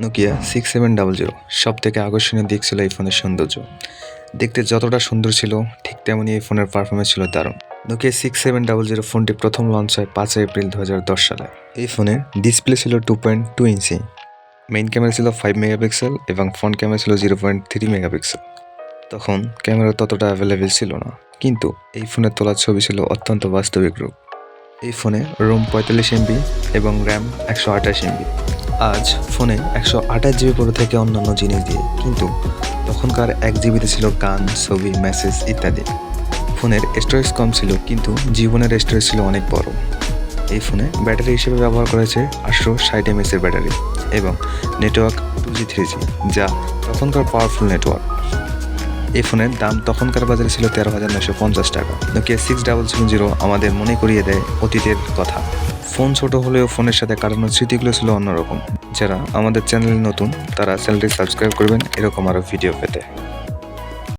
Nokia 6700 সবথেকে আকর্ষণীয় দিক ছিল এই ফোনের সৌন্দর্য। দেখতে যতটা সুন্দর ছিল ঠিক তেমনই এই ফোনের পারফরমেন্স ছিল দারুণ। নোকিয়া 6700 ফোনটি প্রথম লঞ্চ হয় 5 এপ্রিল 2010 সালে। এই ফোনের ডিসপ্লে ছিল 2.2 ইঞ্চি, মেইন ক্যামেরা ছিল 5 মেগাপিক্সেল এবং ফ্রন্ট ক্যামেরা ছিল 0.3 মেগাপিক্সেল। তখন ক্যামেরা ততটা অ্যাভেলেবেল ছিল না, কিন্তু এই ফোনের তোলা ছবি ছিল অত্যন্ত বাস্তবিক রূপ। এই ফোনে রোম 45 এমবি এবং র্যাম 128 এমবি। আজ ফোনে 128 জিবি পুরো থেকে অন্যান্য জিনিস দিয়ে, কিন্তু তখনকার 1 জিবিতে ছিল গান, ছবি, মেসেজ ইত্যাদি। ফোনের স্টোরেজ কম ছিল, কিন্তু জীবনের স্টোরেজ ছিল অনেক বড়। এই ফোনে ব্যাটারি হিসেবে ব্যবহার করেছে 860 mAh এর ব্যাটারি এবং নেটওয়ার্ক 2G 3G, যা তখনকার পাওয়ারফুল নেটওয়ার্ক। এই ফোনের দাম তখনকার বাজারে ছিল 13,950 টাকা। নোকিয়া 6700 আমাদের মনে করিয়ে দেয় অতীতের কথা। ফোন ছোট হলেও ফোনের সাথে কাটানোর স্মৃতিগুলো ছিল অন্যরকম। যারা আমাদের চ্যানেলে নতুন তারা চ্যানেলটি সাবস্ক্রাইব করবেন এরকম আরও ভিডিও পেতে।